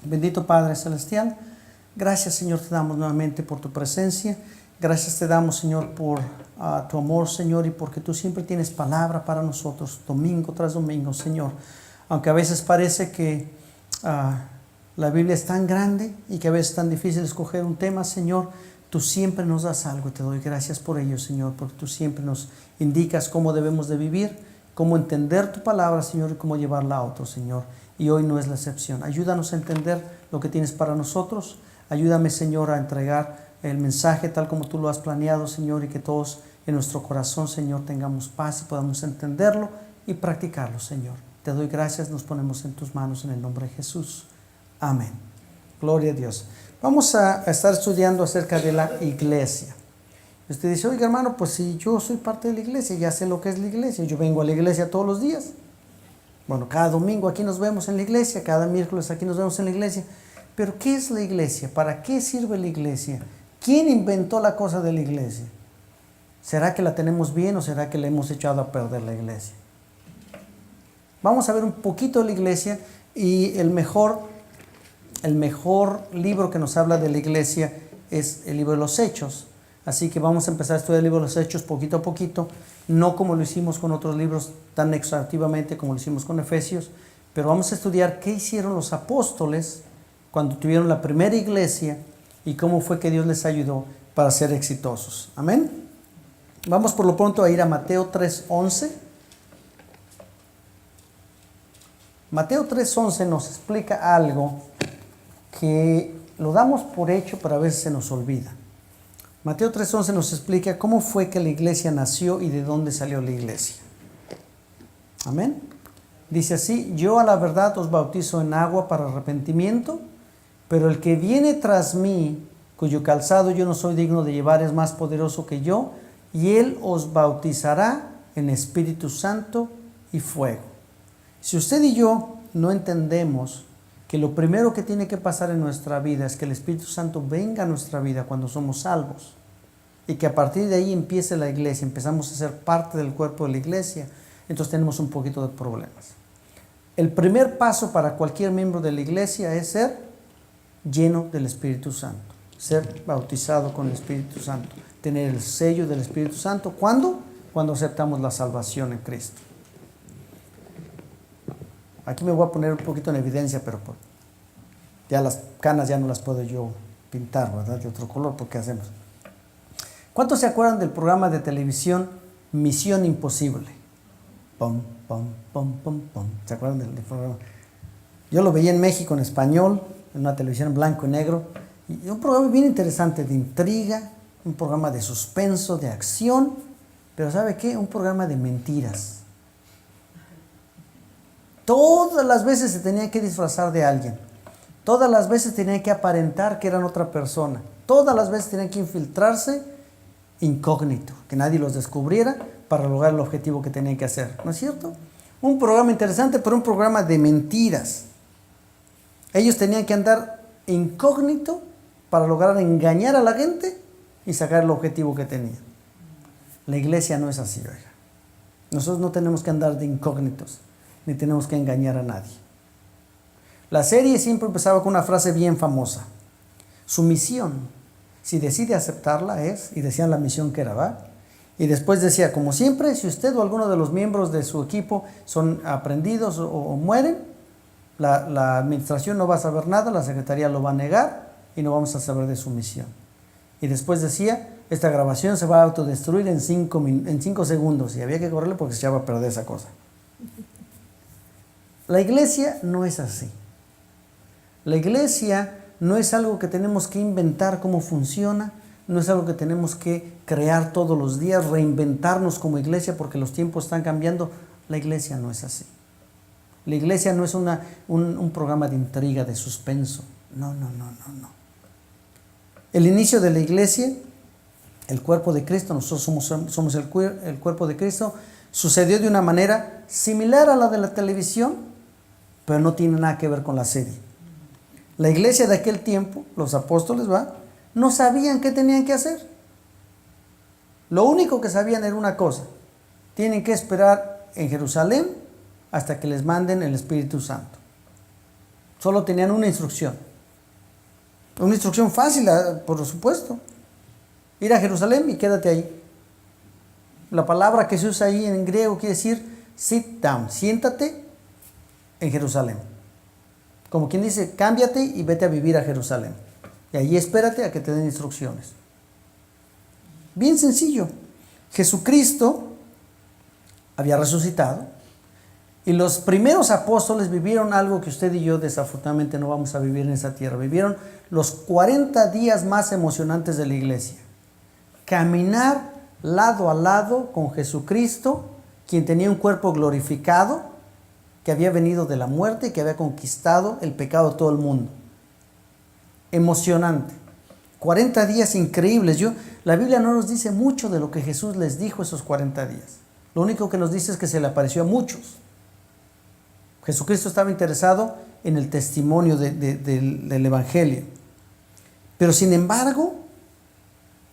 Bendito Padre Celestial, gracias Señor te damos nuevamente por tu presencia. Gracias te damos Señor por tu amor Señor y porque tú siempre tienes palabra para nosotros domingo tras domingo Señor. Aunque a veces parece que la Biblia es tan grande y que a veces es tan difícil escoger un tema Señor, tú siempre nos das algo y te doy gracias por ello Señor, porque tú siempre nos indicas cómo debemos de vivir, cómo entender tu palabra Señor y cómo llevarla a otro Señor. Y hoy no es la excepción. Ayúdanos a entender lo que tienes para nosotros. Ayúdame, Señor, a entregar el mensaje tal como tú lo has planeado, Señor, y que todos en nuestro corazón, Señor, tengamos paz y podamos entenderlo y practicarlo, Señor. Te doy gracias, nos ponemos en tus manos en el nombre de Jesús. Amén. Gloria a Dios. Vamos a estar estudiando acerca de la iglesia. Usted dice, oiga, hermano, pues si yo soy parte de la iglesia, ya sé lo que es la iglesia. Yo vengo a la iglesia todos los días. Bueno, cada domingo aquí nos vemos en la iglesia, cada miércoles aquí nos vemos en la iglesia. Pero ¿qué es la iglesia? ¿Para qué sirve la iglesia? ¿Quién inventó la cosa de la iglesia? ¿Será que la tenemos bien o será que le hemos echado a perder la iglesia? Vamos a ver un poquito de la iglesia y el mejor libro que nos habla de la iglesia es el libro de los Hechos. Así que vamos a empezar a estudiar el libro de los Hechos poquito a poquito, no como lo hicimos con otros libros tan exhaustivamente como lo hicimos con Efesios, pero vamos a estudiar qué hicieron los apóstoles cuando tuvieron la primera iglesia y cómo fue que Dios les ayudó para ser exitosos. Amén. Vamos por lo pronto a ir a Mateo 3:11. Mateo 3:11 nos explica algo que lo damos por hecho, pero a veces se nos olvida. Mateo 3:11 nos explica cómo fue que la iglesia nació y de dónde salió la iglesia. Amén. Dice así, yo a la verdad os bautizo en agua para arrepentimiento, pero el que viene tras mí, cuyo calzado yo no soy digno de llevar, es más poderoso que yo, y él os bautizará en Espíritu Santo y fuego. Si usted y yo no entendemos que lo primero que tiene que pasar en nuestra vida es que el Espíritu Santo venga a nuestra vida cuando somos salvos y que a partir de ahí empiece la iglesia, empezamos a ser parte del cuerpo de la iglesia, entonces tenemos un poquito de problemas. El primer paso para cualquier miembro de la iglesia es ser lleno del Espíritu Santo, ser bautizado con el Espíritu Santo, tener el sello del Espíritu Santo. ¿Cuándo? Cuando aceptamos la salvación en Cristo. Aquí me voy a poner un poquito en evidencia, pero ya las canas ya no las puedo yo pintar, ¿verdad? De otro color, ¿por qué hacemos? ¿Cuántos se acuerdan del programa de televisión Misión Imposible? Pum, pum, pum, pum, pum. ¿Se acuerdan del programa? Yo lo veía en México en español, en una televisión en blanco y negro, y un programa bien interesante de intriga, un programa de suspenso, de acción, pero ¿sabe qué? Un programa de mentiras. Todas las veces se tenía que disfrazar de alguien. Todas las veces tenía que aparentar que eran otra persona. Todas las veces tenían que infiltrarse incógnito, que nadie los descubriera para lograr el objetivo que tenían que hacer. ¿No es cierto? Un programa interesante, pero un programa de mentiras. Ellos tenían que andar incógnito para lograr engañar a la gente y sacar el objetivo que tenían. La iglesia no es así, oiga. Nosotros no tenemos que andar de incógnitos, ni tenemos que engañar a nadie. La serie siempre empezaba con una frase bien famosa. Su misión, si decide aceptarla, es, y decían la misión que era, ¿va? Y después decía, como siempre, si usted o alguno de los miembros de su equipo son aprendidos o mueren, la administración no va a saber nada, la secretaría lo va a negar y no vamos a saber de su misión. Y después decía, esta grabación se va a autodestruir en 5 segundos, y había que correrle porque se echaba a perder esa cosa. La iglesia no es así. La iglesia no es algo que tenemos que inventar cómo funciona, no es algo que tenemos que crear todos los días, reinventarnos como iglesia porque los tiempos están cambiando. La iglesia no es así. La iglesia no es un programa de intriga, de suspenso. No. El inicio de la iglesia, el cuerpo de Cristo, nosotros somos el cuerpo de Cristo, sucedió de una manera similar a la de la televisión, pero no tiene nada que ver con la serie. La iglesia de aquel tiempo, los apóstoles, no sabían qué tenían que hacer. Lo único que sabían era una cosa: tienen que esperar en Jerusalén hasta que les manden el Espíritu Santo. Solo tenían una instrucción. Una instrucción fácil, por supuesto. Ir a Jerusalén y quédate ahí. La palabra que se usa ahí en griego quiere decir sit down, siéntate en Jerusalén. Como quien dice, cámbiate y vete a vivir a Jerusalén. Y ahí espérate a que te den instrucciones. Bien sencillo. Jesucristo había resucitado y los primeros apóstoles vivieron algo que usted y yo desafortunadamente no vamos a vivir en esa tierra. Vivieron los 40 días más emocionantes de la iglesia. Caminar lado a lado con Jesucristo, quien tenía un cuerpo glorificado, que había venido de la muerte y que había conquistado el pecado de todo el mundo. Emocionante. 40 días increíbles. La Biblia no nos dice mucho de lo que Jesús les dijo esos 40 días. Lo único que nos dice es que se le apareció a muchos. Jesucristo estaba interesado en el testimonio del Evangelio. Pero sin embargo,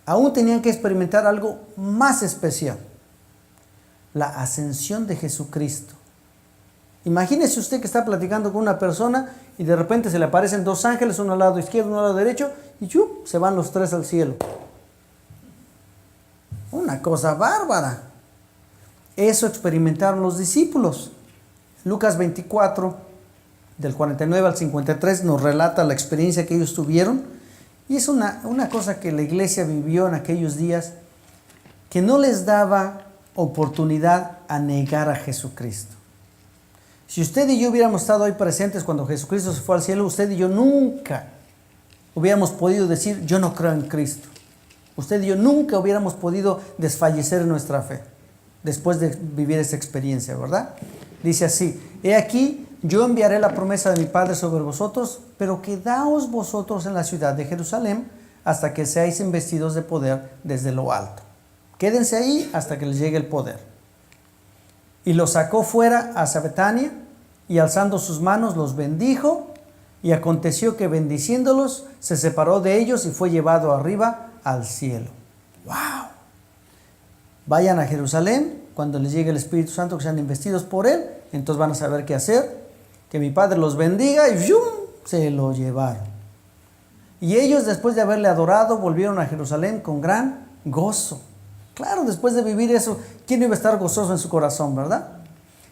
aún tenían que experimentar algo más especial. La ascensión de Jesucristo. Imagínese usted que está platicando con una persona y de repente se le aparecen dos ángeles, uno al lado izquierdo, uno al lado derecho, y se van los tres al cielo. Una cosa bárbara. Eso experimentaron los discípulos. Lucas 24, del 49 al 53, nos relata la experiencia que ellos tuvieron. Y es una cosa que la iglesia vivió en aquellos días, que no les daba oportunidad a negar a Jesucristo. Si usted y yo hubiéramos estado ahí presentes cuando Jesucristo se fue al cielo, usted y yo nunca hubiéramos podido decir, yo no creo en Cristo. Usted y yo nunca hubiéramos podido desfallecer en nuestra fe después de vivir esa experiencia, ¿verdad? Dice así, he aquí, yo enviaré la promesa de mi Padre sobre vosotros, pero quedaos vosotros en la ciudad de Jerusalén hasta que seáis investidos de poder desde lo alto. Quédense ahí hasta que les llegue el poder. Y los sacó fuera hacia Betania, y alzando sus manos los bendijo, y aconteció que bendiciéndolos se separó de ellos y fue llevado arriba al cielo. ¡Wow! Vayan a Jerusalén cuando les llegue el Espíritu Santo, que sean investidos por Él, entonces van a saber qué hacer, que mi Padre los bendiga, y ¡yum!, se lo llevaron. Y ellos, después de haberle adorado, volvieron a Jerusalén con gran gozo. Claro, después de vivir eso, ¿quién no iba a estar gozoso en su corazón, verdad?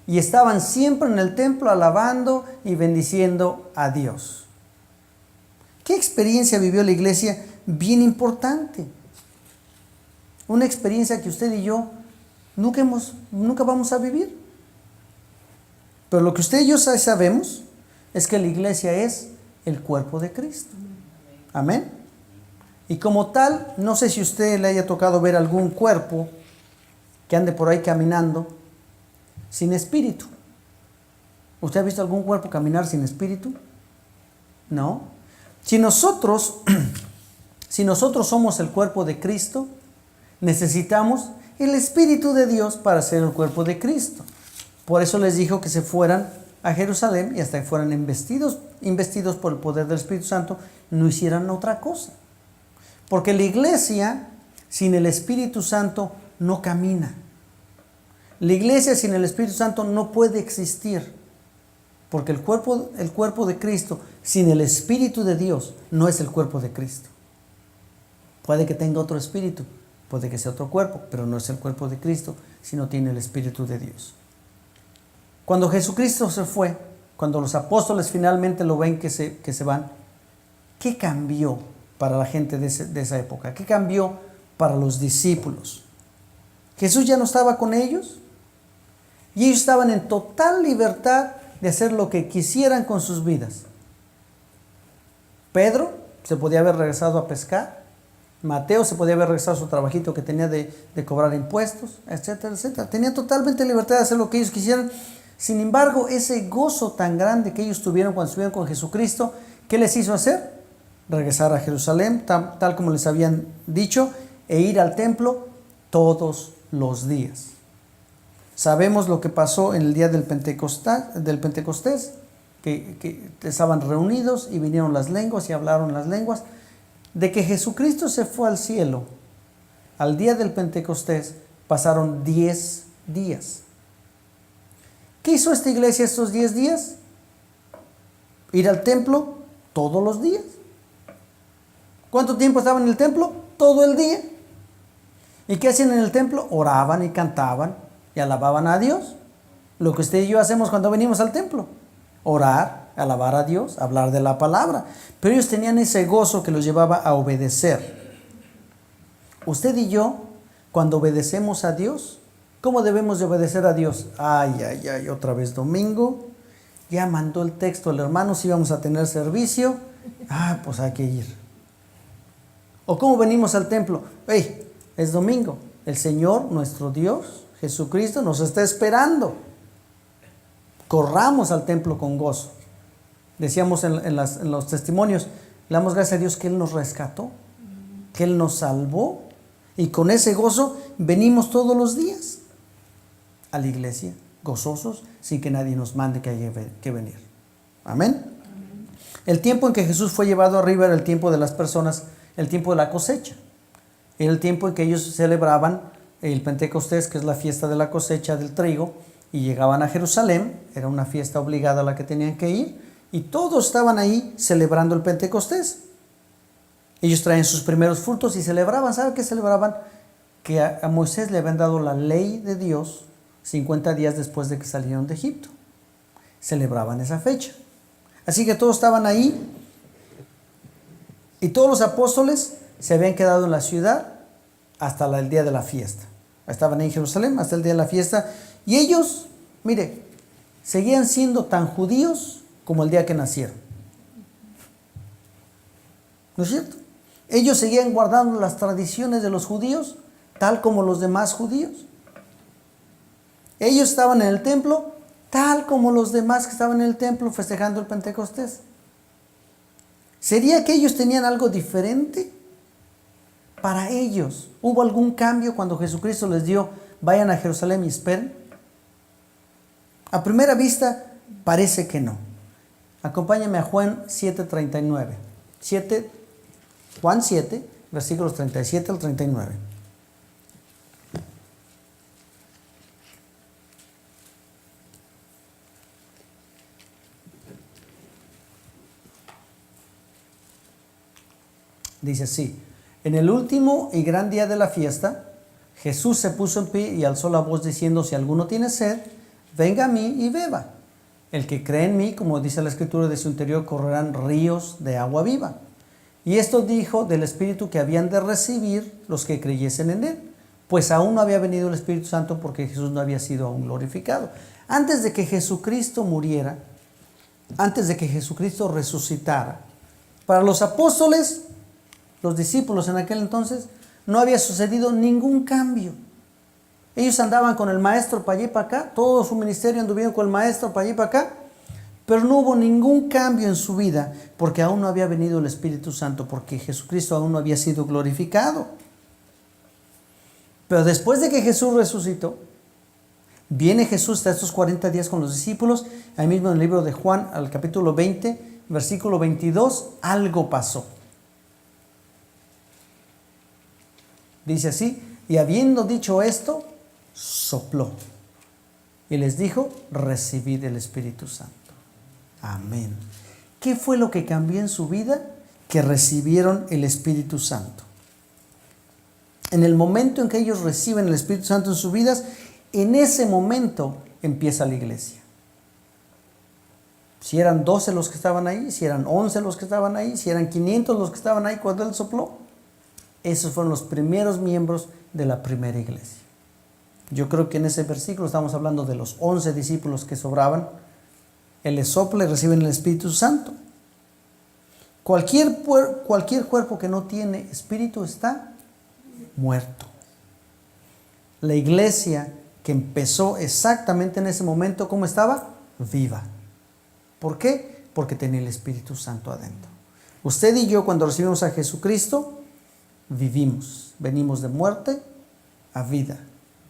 Y estaban siempre en el templo alabando y bendiciendo a Dios. ¿Qué experiencia vivió la iglesia? Bien importante. Una experiencia que usted y yo nunca vamos a vivir. Pero lo que usted y yo sabemos es que la iglesia es el cuerpo de Cristo. Amén. Y como tal, no sé si a usted le haya tocado ver algún cuerpo que ande por ahí caminando sin espíritu. ¿Usted ha visto algún cuerpo caminar sin espíritu? No. Si nosotros somos el cuerpo de Cristo, necesitamos el Espíritu de Dios para ser el cuerpo de Cristo. Por eso les dijo que se fueran a Jerusalén y hasta que fueran investidos por el poder del Espíritu Santo, no hicieran otra cosa. Porque la iglesia sin el Espíritu Santo no camina. La iglesia sin el Espíritu Santo no puede existir. Porque el cuerpo de Cristo sin el Espíritu de Dios no es el cuerpo de Cristo. Puede que tenga otro espíritu, puede que sea otro cuerpo, pero no es el cuerpo de Cristo si no tiene el Espíritu de Dios. Cuando Jesucristo se fue, cuando los apóstoles finalmente lo ven que se van, ¿qué cambió para la gente de esa época? ¿Qué cambió para los discípulos? Jesús ya no estaba con ellos y ellos estaban en total libertad de hacer lo que quisieran con sus vidas. Pedro se podía haber regresado a pescar, Mateo se podía haber regresado a su trabajito que tenía de cobrar impuestos, etcétera, etcétera. Tenía totalmente libertad de hacer lo que ellos quisieran. Sin embargo, ese gozo tan grande que ellos tuvieron cuando estuvieron con Jesucristo, ¿qué les hizo hacer? Regresar a Jerusalén, tal como les habían dicho, e ir al templo todos los días. Sabemos lo que pasó en el día del Pentecostés, que estaban reunidos y vinieron las lenguas y hablaron las lenguas. De que Jesucristo se fue al cielo, al día del Pentecostés, pasaron 10 días. ¿Qué hizo esta iglesia estos 10 días? Ir al templo todos los días. ¿Cuánto tiempo estaban en el templo? Todo el día. ¿Y qué hacían en el templo? Oraban y cantaban y alababan a Dios. Lo que usted y yo hacemos cuando venimos al templo. Orar, alabar a Dios, hablar de la palabra. Pero ellos tenían ese gozo que los llevaba a obedecer. Usted y yo, cuando obedecemos a Dios, ¿cómo debemos de obedecer a Dios? Ay, otra vez domingo. Ya mandó el texto el hermano, si vamos a tener servicio. Pues hay que ir. ¿O cómo venimos al templo? Es domingo. El Señor, nuestro Dios, Jesucristo, nos está esperando. Corramos al templo con gozo. Decíamos en los testimonios, le damos gracias a Dios que Él nos rescató, que Él nos salvó. Y con ese gozo venimos todos los días a la iglesia, gozosos, sin que nadie nos mande que haya que venir. Amén. El tiempo en que Jesús fue llevado arriba era el tiempo de las personas, el tiempo de la cosecha. Era el tiempo en que ellos celebraban el Pentecostés, que es la fiesta de la cosecha del trigo, y llegaban a Jerusalén. Era una fiesta obligada a la que tenían que ir, y todos estaban ahí celebrando el Pentecostés. Ellos traían sus primeros frutos y celebraban. ¿Sabe qué celebraban? Que a Moisés le habían dado la ley de Dios 50 días después de que salieron de Egipto. Celebraban esa fecha. Así que todos estaban ahí. Y todos los apóstoles se habían quedado en la ciudad hasta el día de la fiesta. Estaban en Jerusalén hasta el día de la fiesta. Y ellos, mire, seguían siendo tan judíos como el día que nacieron. ¿No es cierto? Ellos seguían guardando las tradiciones de los judíos, tal como los demás judíos. Ellos estaban en el templo, tal como los demás que estaban en el templo festejando el Pentecostés. ¿Sería que ellos tenían algo diferente? Para ellos, ¿hubo algún cambio cuando Jesucristo les dio, vayan a Jerusalén y esperen? A primera vista, parece que no. Acompáñame a Juan 7:39. Juan 7, versículos 37 al 39. Dice así: en el último y gran día de la fiesta, Jesús se puso en pie y alzó la voz diciendo: si alguno tiene sed, venga a mí y beba. El que cree en mí, como dice la Escritura, de su interior correrán ríos de agua viva. Y esto dijo del Espíritu que habían de recibir los que creyesen en Él, pues aún no había venido el Espíritu Santo porque Jesús no había sido aún glorificado. Antes de que Jesucristo muriera, antes de que Jesucristo resucitara, para los apóstoles, los discípulos en aquel entonces, no había sucedido ningún cambio. Ellos andaban con el maestro para allá y para acá, todo su ministerio anduvieron con el maestro para allá y para acá, pero no hubo ningún cambio en su vida, porque aún no había venido el Espíritu Santo, porque Jesucristo aún no había sido glorificado. Pero después de que Jesús resucitó, viene Jesús hasta estos 40 días con los discípulos. Ahí mismo en el libro de Juan, al capítulo 20, versículo 22, algo pasó. Dice así: y habiendo dicho esto, sopló y les dijo: recibid el Espíritu Santo. Amén. ¿Qué fue lo que cambió en su vida? Que recibieron el Espíritu Santo. En el momento en que ellos reciben el Espíritu Santo en sus vidas, en ese momento empieza la iglesia. Si eran 12 los que estaban ahí, si eran 11 los que estaban ahí, si eran 500 los que estaban ahí cuando Él sopló, esos fueron los primeros miembros de la primera iglesia. Yo creo que en ese versículo estamos hablando de los 11 discípulos que sobraban. Él les sopla y reciben el Espíritu Santo. Cualquier cuerpo que no tiene espíritu está muerto. La iglesia que empezó exactamente en ese momento, ¿cómo estaba? Viva. ¿Por qué? Porque tenía el Espíritu Santo adentro. Usted y yo, cuando recibimos a Jesucristo, vivimos, venimos de muerte a vida,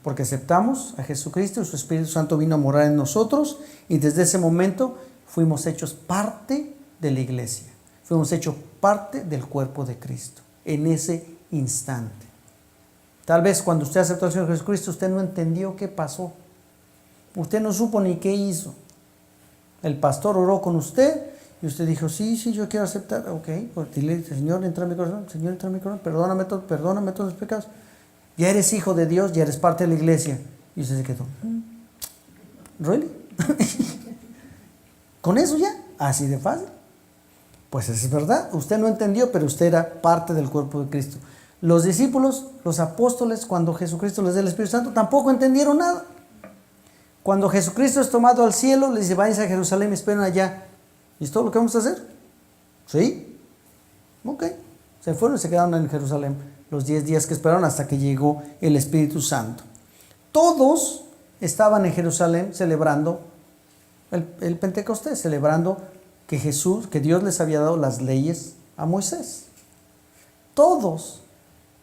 porque aceptamos a Jesucristo y su Espíritu Santo vino a morar en nosotros, y desde ese momento fuimos hechos parte de la iglesia, fuimos hechos parte del cuerpo de Cristo, en ese instante. Tal vez cuando usted aceptó al Señor Jesucristo, usted no entendió qué pasó, usted no supo ni qué hizo. El pastor oró con usted Y usted dijo, sí, yo quiero aceptar. Ok, pues dile, Señor, entra en mi corazón, Señor, entra en mi corazón, perdóname todos los pecados. Ya eres hijo de Dios, ya eres parte de la iglesia. Y usted se quedó, ¿really? ¿Con eso ya? ¿Así de fácil? Pues es verdad, usted no entendió, pero usted era parte del cuerpo de Cristo. Los discípulos, los apóstoles, cuando Jesucristo les dio el Espíritu Santo, tampoco entendieron nada. Cuando Jesucristo es tomado al cielo, les dice, váyanse a Jerusalén y esperen allá. ¿Y es todo lo que vamos a hacer? ¿Sí? Ok. Se fueron y se quedaron en Jerusalén los 10 días que esperaron hasta que llegó el Espíritu Santo. Todos estaban en Jerusalén celebrando el Pentecostés, celebrando que Dios les había dado las leyes a Moisés. Todos,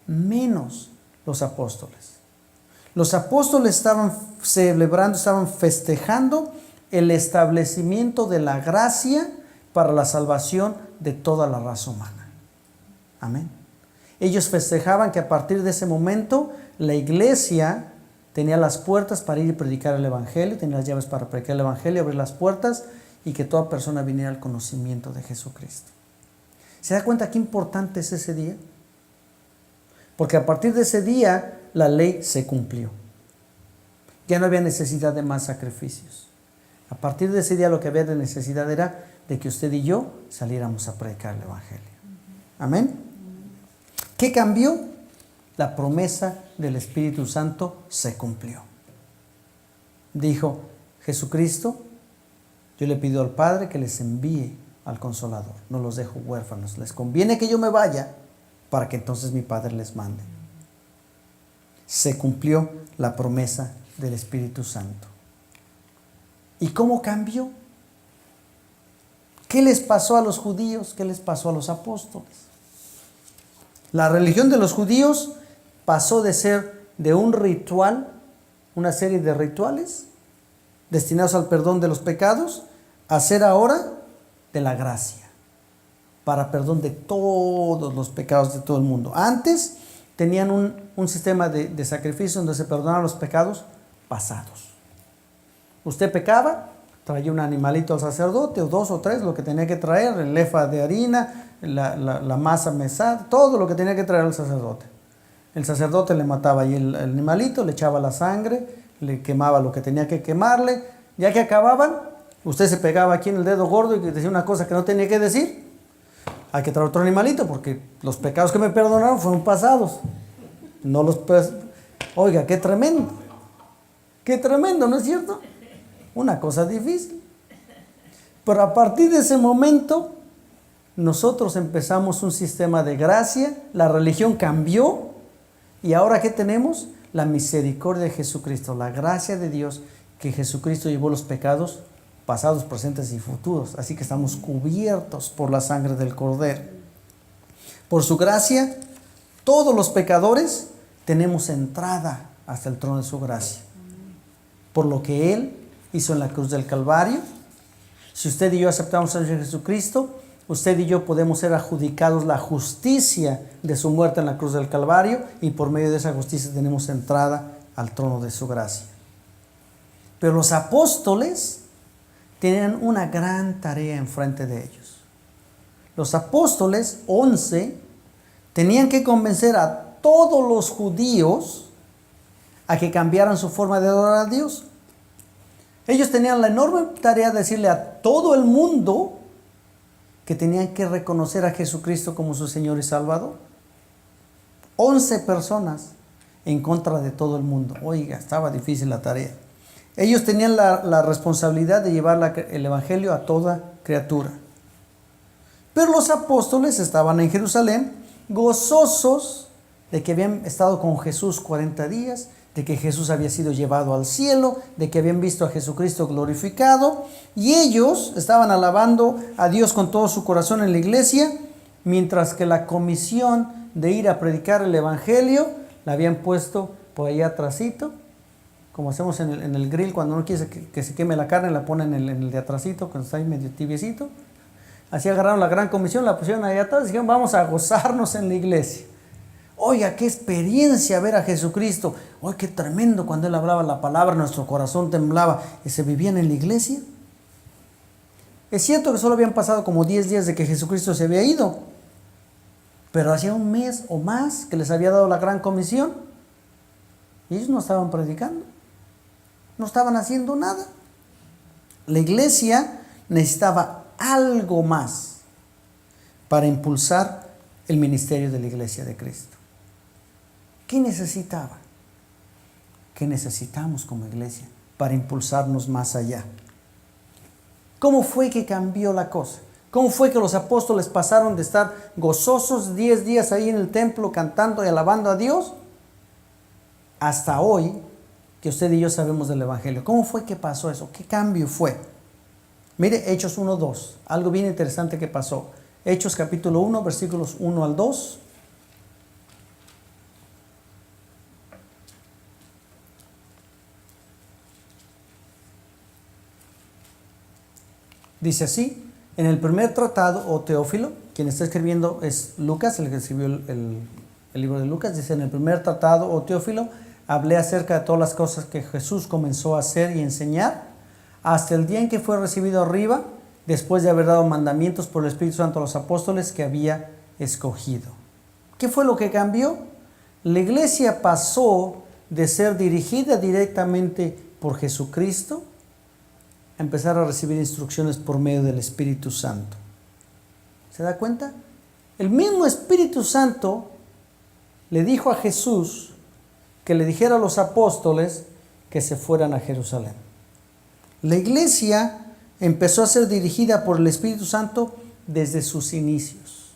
menos los apóstoles. Los apóstoles estaban celebrando, estaban festejando el establecimiento de la gracia para la salvación de toda la raza humana. Amén. Ellos festejaban que a partir de ese momento la iglesia tenía las puertas para ir y predicar el evangelio, tenía las llaves para predicar el evangelio, abrir las puertas y que toda persona viniera al conocimiento de Jesucristo. ¿Se da cuenta qué importante es ese día? Porque a partir de ese día la ley se cumplió. Ya no había necesidad de más sacrificios. A partir de ese día lo que había de necesidad era de que usted y yo saliéramos a predicar el evangelio. Amén. ¿Qué cambió? La promesa del Espíritu Santo se cumplió. Dijo Jesucristo, yo le pido al Padre que les envíe al Consolador, no los dejo huérfanos, les conviene que yo me vaya para que entonces mi Padre les mande. Se cumplió la promesa del Espíritu Santo. ¿Y cómo cambió? ¿Qué les pasó a los judíos? ¿Qué les pasó a los apóstoles? La religión de los judíos pasó de ser de un ritual, una serie de rituales destinados al perdón de los pecados, a ser ahora de la gracia, para perdón de todos los pecados de todo el mundo. Antes tenían un sistema de sacrificio donde se perdonaban los pecados pasados. Usted pecaba, traía un animalito al sacerdote, o 2 o 3, lo que tenía que traer, el efa de harina, la masa mesada, todo lo que tenía que traer al sacerdote. El sacerdote le mataba ahí el animalito, le echaba la sangre, le quemaba lo que tenía que quemarle. Ya que acababan, usted se pegaba aquí en el dedo gordo y decía una cosa que no tenía que decir. Hay que traer otro animalito porque los pecados que me perdonaron fueron pasados. No los... Oiga, qué tremendo. Qué tremendo, ¿no es cierto? Una cosa difícil. Pero a partir de ese momento, nosotros empezamos un sistema de gracia, la religión cambió, y ahora ¿qué tenemos? La misericordia de Jesucristo, la gracia de Dios, que Jesucristo llevó los pecados pasados, presentes y futuros. Así que estamos cubiertos por la sangre del Cordero. Por su gracia, todos los pecadores tenemos entrada hasta el trono de su gracia. Por lo que Él hizo en la cruz del Calvario. Si usted y yo aceptamos a Jesucristo, usted y yo podemos ser adjudicados la justicia de su muerte en la cruz del Calvario, y por medio de esa justicia tenemos entrada al trono de su gracia. Pero los apóstoles tenían una gran tarea enfrente de ellos. Los apóstoles, 11, tenían que convencer a todos los judíos a que cambiaran su forma de adorar a Dios. Ellos tenían la enorme tarea de decirle a todo el mundo que tenían que reconocer a Jesucristo como su Señor y Salvador. 11 personas en contra de todo el mundo. Oiga, estaba difícil la tarea. Ellos tenían la responsabilidad de llevar el Evangelio a toda criatura. Pero los apóstoles estaban en Jerusalén, gozosos de que habían estado con Jesús 40 días, de que Jesús había sido llevado al cielo, de que habían visto a Jesucristo glorificado, y ellos estaban alabando a Dios con todo su corazón en la iglesia, mientras que la comisión de ir a predicar el Evangelio la habían puesto por allá atrásito, como hacemos en el grill, cuando uno quiere que se queme la carne, la ponen en el de atrásito, cuando está ahí medio tibiecito. Así agarraron la gran comisión, la pusieron allá atrás y dijeron, vamos a gozarnos en la iglesia. Oiga, qué experiencia ver a Jesucristo. Oiga, qué tremendo cuando Él hablaba la palabra, nuestro corazón temblaba. ¿Y se vivían en la iglesia? Es cierto que solo habían pasado como 10 días de que Jesucristo se había ido, pero hacía un mes o más que les había dado la gran comisión y ellos no estaban predicando, no estaban haciendo nada. La iglesia necesitaba algo más para impulsar el ministerio de la iglesia de Cristo. ¿Qué necesitaba? ¿Qué necesitamos como iglesia para impulsarnos más allá? ¿Cómo fue que cambió la cosa? ¿Cómo fue que los apóstoles pasaron de estar gozosos 10 días ahí en el templo cantando y alabando a Dios hasta hoy que usted y yo sabemos del Evangelio? ¿Cómo fue que pasó eso? ¿Qué cambio fue? Mire Hechos 1:2, algo bien interesante que pasó. Hechos capítulo 1, versículos 1 al 2. Dice así: en el primer tratado, o Teófilo, quien está escribiendo es Lucas, el que escribió el libro de Lucas, dice: en el primer tratado, o Teófilo, hablé acerca de todas las cosas que Jesús comenzó a hacer y enseñar, hasta el día en que fue recibido arriba, después de haber dado mandamientos por el Espíritu Santo a los apóstoles que había escogido. ¿Qué fue lo que cambió? La iglesia pasó de ser dirigida directamente por Jesucristo a empezar a recibir instrucciones por medio del Espíritu Santo. ¿Se da cuenta? El mismo Espíritu Santo le dijo a Jesús que le dijera a los apóstoles que se fueran a Jerusalén. La iglesia empezó a ser dirigida por el Espíritu Santo desde sus inicios.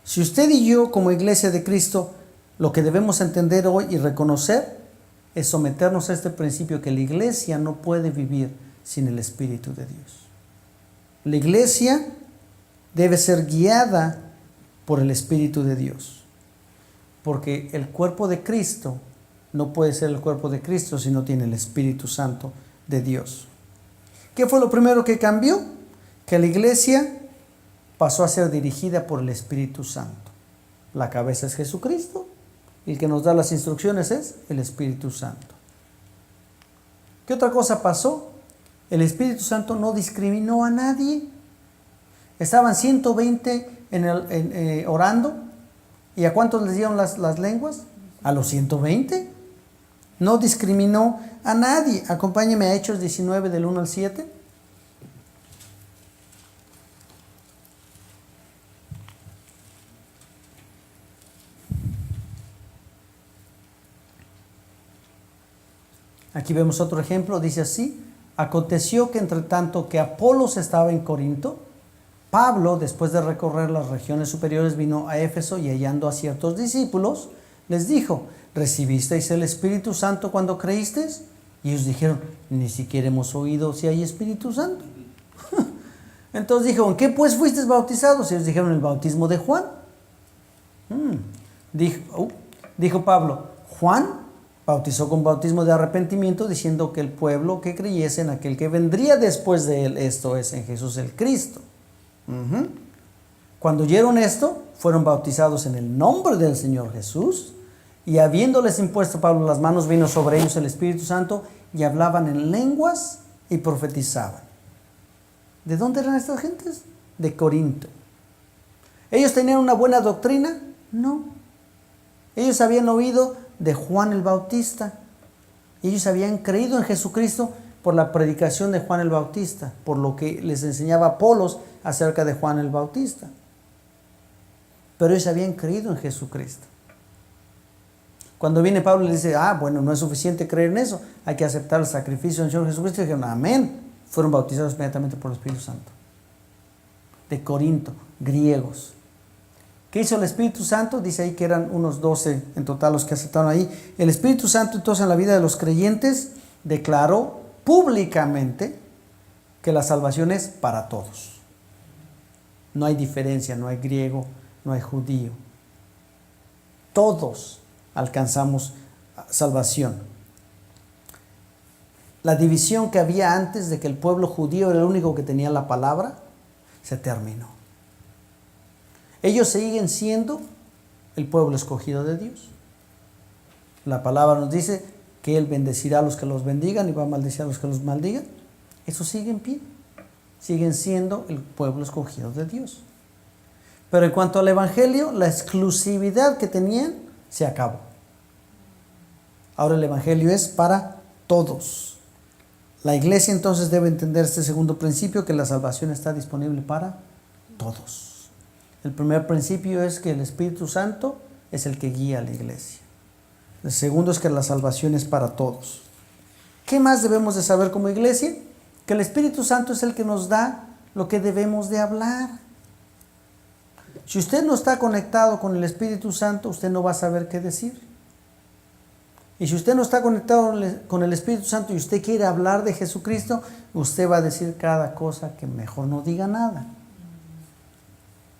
Si usted y yo, como iglesia de Cristo, lo que debemos entender hoy y reconocer es someternos a este principio, que la iglesia no puede vivir sin el Espíritu de Dios. La iglesia debe ser guiada por el Espíritu de Dios, porque el cuerpo de Cristo no puede ser el cuerpo de Cristo si no tiene el Espíritu Santo de Dios. ¿Qué fue lo primero que cambió? Que la iglesia pasó a ser dirigida por el Espíritu Santo. La cabeza es Jesucristo y el que nos da las instrucciones es el Espíritu Santo. ¿Qué otra cosa pasó? El Espíritu Santo no discriminó a nadie. Estaban 120 orando. ¿Y a cuántos les dieron las lenguas? A los 120. No discriminó a nadie. Acompáñeme a Hechos 19 del 1 al 7. Aquí vemos otro ejemplo. Dice así: aconteció que entre tanto que Apolos estaba en Corinto, Pablo, después de recorrer las regiones superiores, vino a Éfeso y hallando a ciertos discípulos, les dijo: ¿recibisteis el Espíritu Santo cuando creísteis? Y ellos dijeron: ni siquiera hemos oído si hay Espíritu Santo. Entonces dijo: ¿en qué pues fuisteis bautizados? Y ellos dijeron: el bautismo de Juan. Dijo Pablo: Juan bautizó con bautismo de arrepentimiento, diciendo que el pueblo que creyese en aquel que vendría después de él, esto es, en Jesús el Cristo. Cuando oyeron esto, fueron bautizados en el nombre del Señor Jesús, y habiéndoles impuesto Pablo las manos, vino sobre ellos el Espíritu Santo, y hablaban en lenguas y profetizaban. ¿De dónde eran estas gentes? De Corinto. ¿Ellos tenían una buena doctrina? No. Ellos habían oído de Juan el Bautista. Ellos habían creído en Jesucristo por la predicación de Juan el Bautista, por lo que les enseñaba Apolos acerca de Juan el Bautista. Pero ellos habían creído en Jesucristo. Cuando viene Pablo y le dice: bueno, no es suficiente creer en eso, hay que aceptar el sacrificio del Señor Jesucristo, y dijeron: amén. Fueron bautizados inmediatamente por el Espíritu Santo. De Corinto, griegos. ¿Qué hizo el Espíritu Santo? Dice ahí que eran unos 12 en total los que aceptaron ahí. El Espíritu Santo, entonces, en la vida de los creyentes declaró públicamente que la salvación es para todos. No hay diferencia, no hay griego, no hay judío. Todos alcanzamos salvación. La división que había antes de que el pueblo judío era el único que tenía la palabra, se terminó. Ellos siguen siendo el pueblo escogido de Dios. La palabra nos dice que Él bendecirá a los que los bendigan y va a maldecir a los que los maldigan. Eso sigue en pie. siguen siendo el pueblo escogido de Dios. Pero en cuanto al Evangelio, la exclusividad que tenían se acabó. Ahora el Evangelio es para todos. La iglesia entonces debe entender este segundo principio, que la salvación está disponible para todos. El primer principio es que el Espíritu Santo es el que guía a la iglesia. El segundo es que la salvación es para todos. ¿Qué más debemos de saber como iglesia? Que el Espíritu Santo es el que nos da lo que debemos de hablar. Si usted no está conectado con el Espíritu Santo, usted no va a saber qué decir. Y si usted no está conectado con el Espíritu Santo y usted quiere hablar de Jesucristo, usted va a decir cada cosa que mejor no diga nada.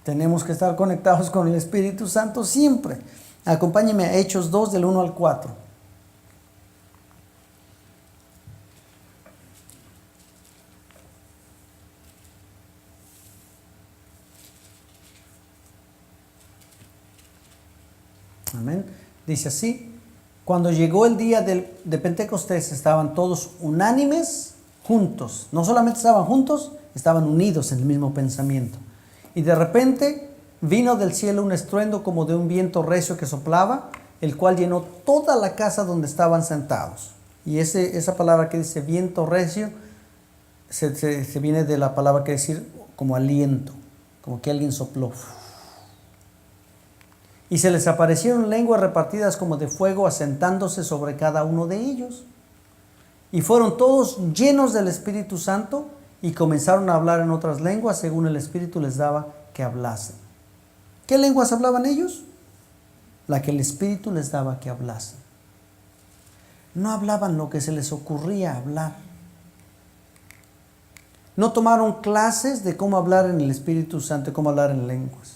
Tenemos que estar conectados con el Espíritu Santo siempre. Acompáñeme a Hechos 2, del 1 al 4. Amén. Dice así: cuando llegó el día de Pentecostés, estaban todos unánimes, juntos. No solamente estaban juntos, estaban unidos en el mismo pensamiento. Y de repente vino del cielo un estruendo como de un viento recio que soplaba, el cual llenó toda la casa donde estaban sentados. Y esa palabra que dice viento recio se viene de la palabra que decir como aliento, como que alguien sopló. Y se les aparecieron lenguas repartidas como de fuego, asentándose sobre cada uno de ellos. Y fueron todos llenos del Espíritu Santo y comenzaron a hablar en otras lenguas según el Espíritu les daba que hablasen. ¿Qué lenguas hablaban ellos? La que el Espíritu les daba que hablasen. No hablaban lo que se les ocurría hablar. No tomaron clases de cómo hablar en el Espíritu Santo, cómo hablar en lenguas.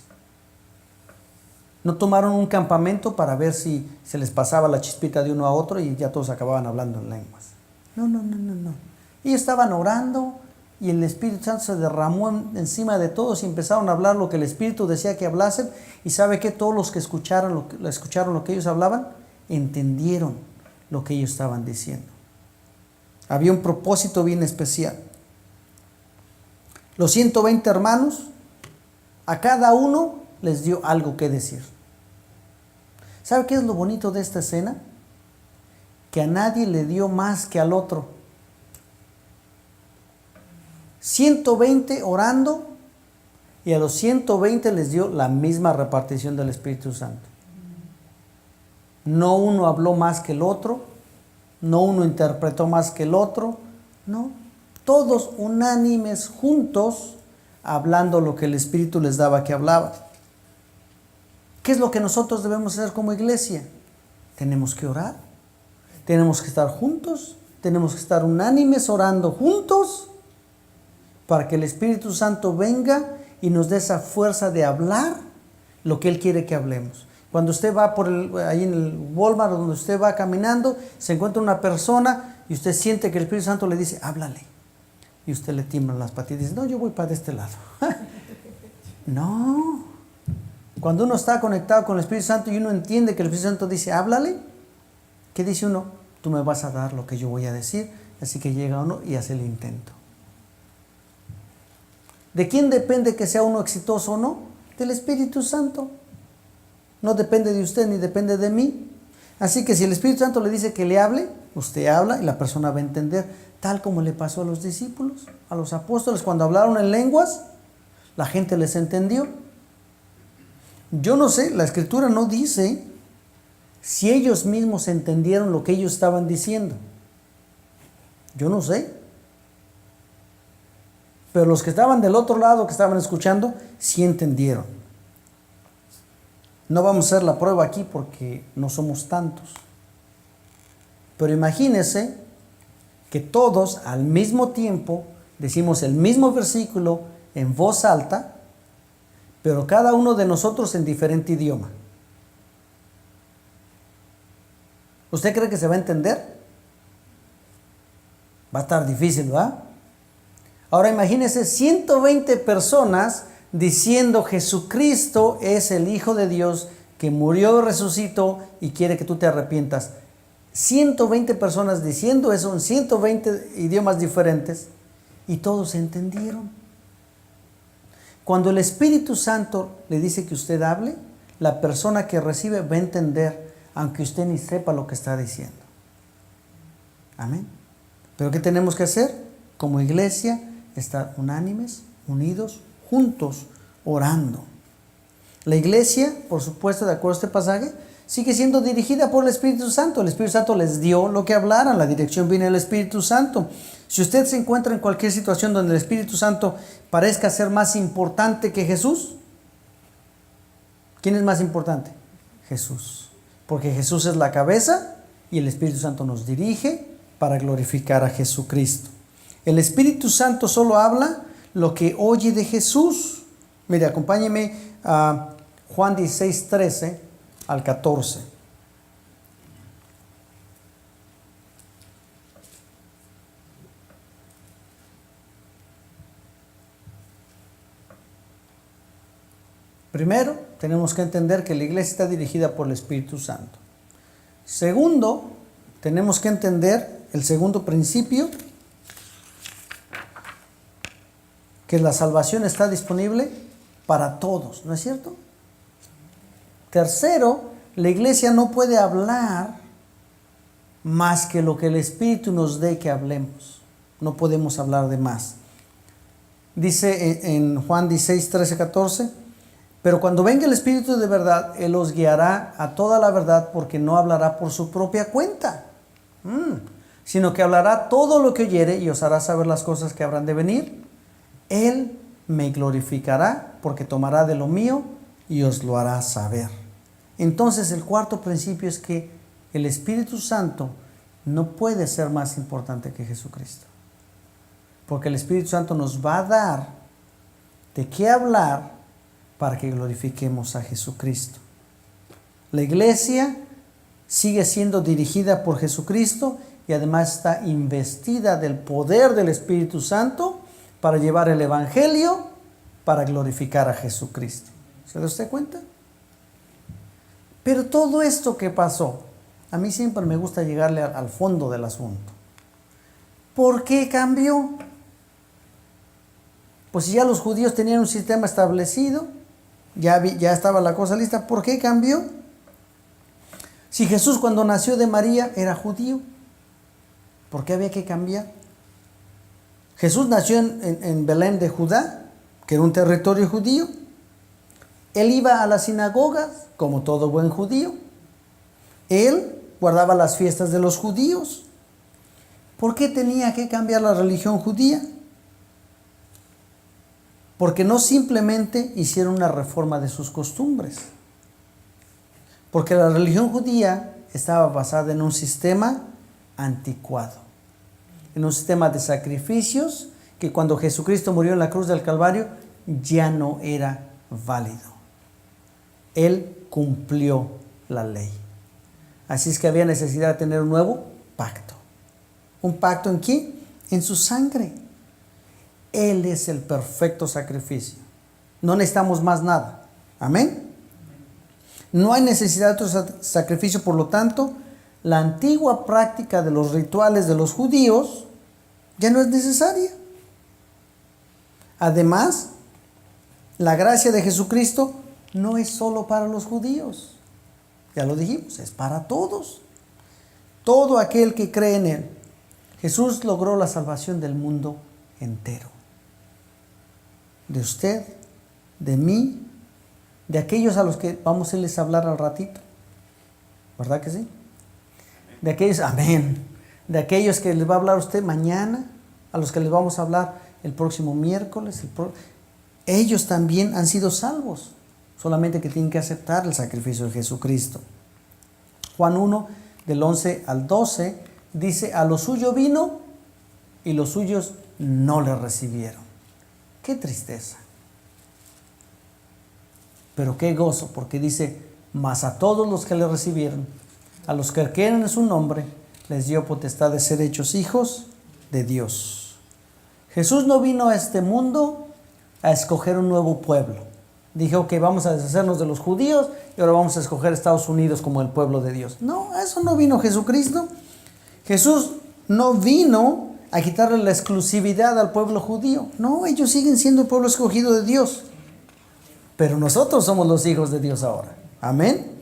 No tomaron un campamento para ver si se les pasaba la chispita de uno a otro y ya todos acababan hablando en lenguas. No. Ellos estaban orando y el Espíritu Santo se derramó encima de todos y empezaron a hablar lo que el Espíritu decía que hablasen. Y ¿sabe qué? Todos los que escucharon lo que ellos hablaban, entendieron lo que ellos estaban diciendo. Había un propósito bien especial. Los 120 hermanos, a cada uno les dio algo que decir. ¿Sabe qué es lo bonito de esta escena? Que a nadie le dio más que al otro. 120 orando y a los 120 les dio la misma repartición del Espíritu Santo. No uno habló más que el otro, no uno interpretó más que el otro, no. Todos unánimes juntos hablando lo que el Espíritu les daba que hablaba. ¿Qué es lo que nosotros debemos hacer como iglesia? Tenemos que orar, tenemos que estar juntos, tenemos que estar unánimes orando juntos para que el Espíritu Santo venga y nos dé esa fuerza de hablar lo que Él quiere que hablemos. Cuando usted va ahí en el Walmart, donde usted va caminando, se encuentra una persona y usted siente que el Espíritu Santo le dice, háblale. Y usted le tiemblan las patitas y dice, no, yo voy para este lado. No. Cuando uno está conectado con el Espíritu Santo y uno entiende que el Espíritu Santo dice, háblale, ¿qué dice uno? Tú me vas a dar lo que yo voy a decir. Así que llega uno y hace el intento. ¿De quién depende que sea uno exitoso o no? Del Espíritu Santo. No depende de usted ni depende de mí. Así que si el Espíritu Santo le dice que le hable, usted habla y la persona va a entender, tal como le pasó a los discípulos, a los apóstoles, cuando hablaron en lenguas, la gente les entendió. Yo no sé, la Escritura no dice si ellos mismos entendieron lo que ellos estaban diciendo. Yo no sé. Pero los que estaban del otro lado, que estaban escuchando, sí entendieron. No vamos a hacer la prueba aquí porque no somos tantos. Pero imagínense que todos al mismo tiempo decimos el mismo versículo en voz alta, pero cada uno de nosotros en diferente idioma. ¿Usted cree que se va a entender? Va a estar difícil, ¿verdad? Ahora imagínese 120 personas diciendo Jesucristo es el Hijo de Dios que murió y resucitó y quiere que tú te arrepientas. 120 personas diciendo eso en 120 idiomas diferentes. y todos entendieron. Cuando el Espíritu Santo le dice que usted hable, la persona que recibe va a entender, aunque usted ni sepa lo que está diciendo. Amén. Pero ¿qué tenemos que hacer? Como iglesia, estar unánimes, unidos, juntos, orando. La iglesia, por supuesto, de acuerdo a este pasaje, sigue siendo dirigida por el Espíritu Santo. El Espíritu Santo les dio lo que hablaran, la dirección viene del Espíritu Santo. Si usted se encuentra en cualquier situación donde el Espíritu Santo parezca ser más importante que Jesús, ¿quién es más importante? Jesús. Porque Jesús es la cabeza y el Espíritu Santo nos dirige para glorificar a Jesucristo. El Espíritu Santo solo habla lo que oye de Jesús. Mire, acompáñeme a Juan 16, 13 al 14. Primero, tenemos que entender que la iglesia está dirigida por el Espíritu Santo. Segundo, tenemos que entender el segundo principio, que la salvación está disponible para todos, ¿no es cierto? Tercero, la iglesia no puede hablar más que lo que el Espíritu nos dé que hablemos. No podemos hablar de más. Dice en Juan 16, 13, 14, pero cuando venga el Espíritu de verdad, Él os guiará a toda la verdad, porque no hablará por su propia cuenta, sino que hablará todo lo que oyere y os hará saber las cosas que habrán de venir. Él me glorificará, porque tomará de lo mío y os lo hará saber. Entonces, el cuarto principio es que el Espíritu Santo no puede ser más importante que Jesucristo, porque el Espíritu Santo nos va a dar de qué hablar para que glorifiquemos a Jesucristo. La iglesia sigue siendo dirigida por Jesucristo y además está investida del poder del Espíritu Santo para llevar el Evangelio, para glorificar a Jesucristo. ¿Se da usted cuenta? Pero todo esto que pasó, a mí siempre me gusta llegarle al fondo del asunto. ¿Por qué cambió? Pues si ya los judíos tenían un sistema establecido, ya estaba la cosa lista, ¿por qué cambió? Si Jesús cuando nació de María era judío, ¿por qué había que cambiar? Jesús nació en Belén de Judá, que era un territorio judío. Él iba a las sinagogas, como todo buen judío. Él guardaba las fiestas de los judíos. ¿Por qué tenía que cambiar la religión judía? Porque no simplemente hicieron una reforma de sus costumbres. Porque la religión judía estaba basada en un sistema anticuado, en un sistema de sacrificios que cuando Jesucristo murió en la cruz del Calvario ya no era válido. Él cumplió la ley. Así es que había necesidad de tener un nuevo pacto. ¿Un pacto en qué? En su sangre. Él es el perfecto sacrificio. No necesitamos más nada. Amén. No hay necesidad de otro sacrificio, por lo tanto, la antigua práctica de los rituales de los judíos ya no es necesaria. Además, la gracia de Jesucristo no es solo para los judíos. Ya lo dijimos, es para todos. Todo aquel que cree en Él. Jesús logró la salvación del mundo entero. De usted, de mí, de aquellos a los que vamos a irles a hablar al ratito. ¿Verdad que sí? De aquellos, amén. De aquellos que les va a hablar usted mañana, a los que les vamos a hablar el próximo miércoles. Ellos también han sido salvos, solamente que tienen que aceptar el sacrificio de Jesucristo. Juan 1, del 11 al 12, dice: a lo suyo vino y los suyos no le recibieron. Qué tristeza. Pero qué gozo, porque dice: mas a todos los que le recibieron, a los que creen en su nombre, les dio potestad de ser hechos hijos de Dios. Jesús no vino a este mundo a escoger un nuevo pueblo. Dijo que vamos a deshacernos de los judíos y ahora vamos a escoger Estados Unidos como el pueblo de Dios. No, a eso no vino Jesucristo. Jesús no vino a quitarle la exclusividad al pueblo judío. No, ellos siguen siendo el pueblo escogido de Dios. Pero nosotros somos los hijos de Dios ahora. Amén.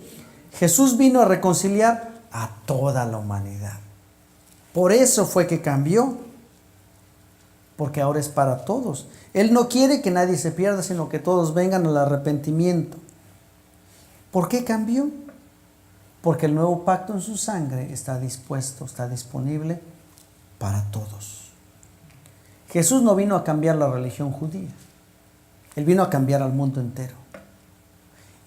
Jesús vino a reconciliar a toda la humanidad. Por eso fue que cambió. Porque ahora es para todos. Él no quiere que nadie se pierda, sino que todos vengan al arrepentimiento. ¿Por qué cambió? Porque el nuevo pacto en su sangre está dispuesto, está disponible para todos. Jesús no vino a cambiar la religión judía. Él vino a cambiar al mundo entero.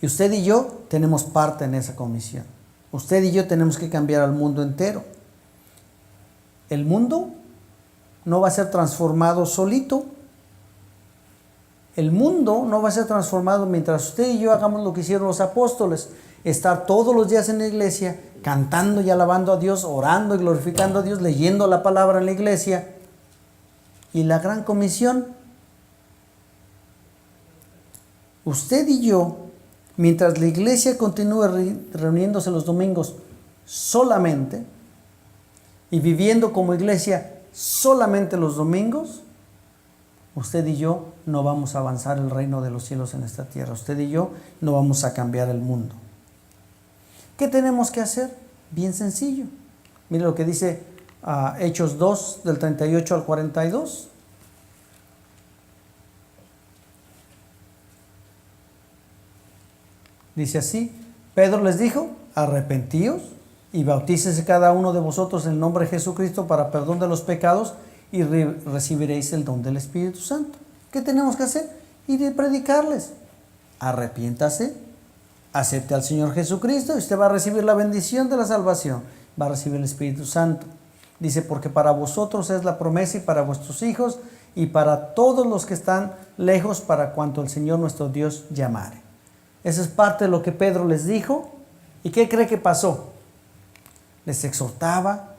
Y usted y yo tenemos parte en esa comisión. Usted y yo tenemos que cambiar al mundo entero. El mundo no va a ser transformado solito. El mundo no va a ser transformado mientras usted y yo hagamos lo que hicieron los apóstoles. Estar todos los días en la iglesia, cantando y alabando a Dios, orando y glorificando a Dios, leyendo la palabra en la iglesia. Y la gran comisión, usted y yo, mientras la iglesia continúe reuniéndose los domingos solamente y viviendo como iglesia solamente los domingos, usted y yo no vamos a avanzar el reino de los cielos en esta tierra. Usted y yo no vamos a cambiar el mundo. ¿Qué tenemos que hacer? Bien sencillo. Mire lo que dice Hechos 2, del 38 al 42. Dice así: Pedro les dijo: arrepentíos y bautícese cada uno de vosotros en el nombre de Jesucristo para perdón de los pecados y recibiréis el don del Espíritu Santo. ¿Qué tenemos que hacer? Ir y predicarles. Arrepiéntase, acepte al Señor Jesucristo y usted va a recibir la bendición de la salvación. Va a recibir el Espíritu Santo. Dice: porque para vosotros es la promesa y para vuestros hijos y para todos los que están lejos, para cuanto el Señor nuestro Dios llamare. Esa es parte de lo que Pedro les dijo. ¿Y qué cree que pasó? Les exhortaba,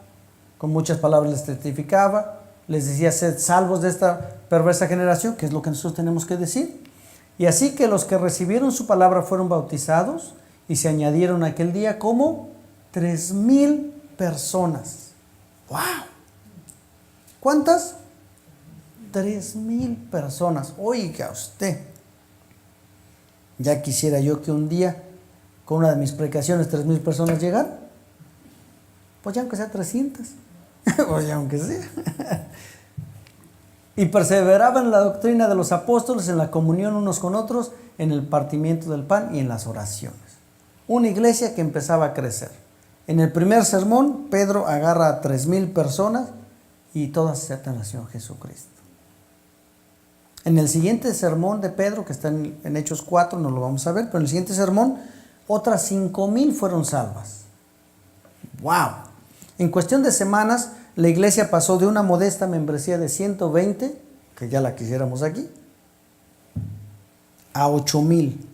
con muchas palabras les testificaba, les decía: sed salvos de esta perversa generación, que es lo que nosotros tenemos que decir. Y así que los que recibieron su palabra fueron bautizados y se añadieron aquel día como 3,000 personas. ¡Wow! ¿Cuántas? 3,000 personas. Oiga usted, ya quisiera yo que un día con una de mis predicaciones 3,000 personas llegaran. Pues ya aunque sea 300. Pues ya aunque sea. Y perseveraban en la doctrina de los apóstoles, en la comunión unos con otros, en el partimiento del pan y en las oraciones. Una iglesia que empezaba a crecer. En el primer sermón, Pedro agarra a 3,000 personas y todas aceptan al Señor Jesucristo. En el siguiente sermón de Pedro, que está en Hechos 4, no lo vamos a ver, pero en el siguiente sermón, otras 5,000 fueron salvas. ¡Wow! En cuestión de semanas, la iglesia pasó de una modesta membresía de 120, que ya la quisiéramos aquí, a 8,000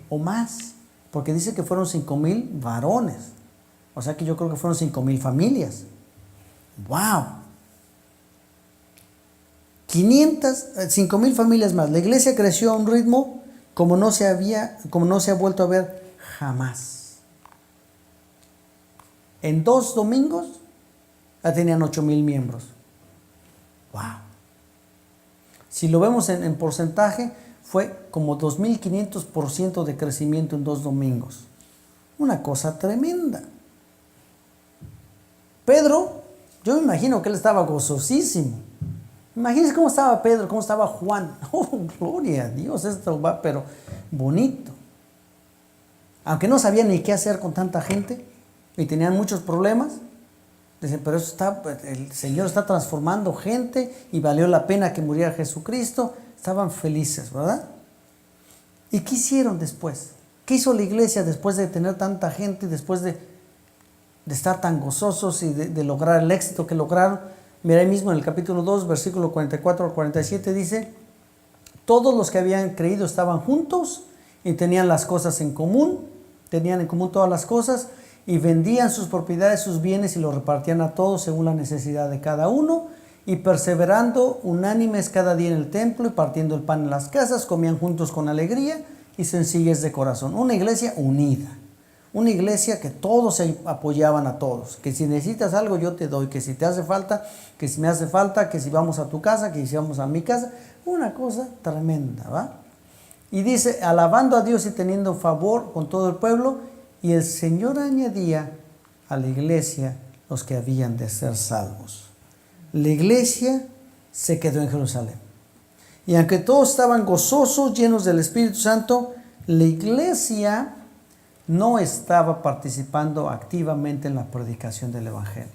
o más, porque dice que fueron 5,000 varones. O sea que yo creo que fueron 5,000 familias. ¡Wow! 5,000 familias más. La iglesia creció a un ritmo como no se ha vuelto a ver jamás. En 2 domingos ya tenían 8,000 miembros. ¡Wow! Si lo vemos en porcentaje, fue como 2,500% de crecimiento en 2 domingos. Una cosa tremenda. Pedro, yo me imagino que él estaba gozosísimo. Imagínense cómo estaba Pedro, cómo estaba Juan. ¡Oh, gloria a Dios! Esto va, pero bonito. Aunque no sabían ni qué hacer con tanta gente y tenían muchos problemas, dicen: pero eso el Señor está transformando gente y valió la pena que muriera Jesucristo. Estaban felices, ¿verdad? ¿Y qué hicieron después? ¿Qué hizo la iglesia después de tener tanta gente, después de estar tan gozosos y de lograr el éxito que lograron? Mira, ahí mismo en el capítulo 2, versículo 44 al 47 dice: todos los que habían creído estaban juntos y tenían las cosas en común, tenían en común todas las cosas, y vendían sus propiedades, sus bienes, y los repartían a todos según la necesidad de cada uno, y perseverando unánimes cada día en el templo y partiendo el pan en las casas, comían juntos con alegría y sencillez de corazón. Una iglesia unida, Una iglesia que todos se apoyaban a todos. Que si necesitas algo yo te doy. Que si te hace falta, que si me hace falta, que si vamos a tu casa, que si vamos a mi casa. Una cosa tremenda, ¿va? Y dice, alabando a Dios y teniendo favor con todo el pueblo. Y el Señor añadía a la iglesia los que habían de ser salvos. La iglesia se quedó en Jerusalén. Y aunque todos estaban gozosos, llenos del Espíritu Santo, la iglesia no estaba participando activamente en la predicación del Evangelio.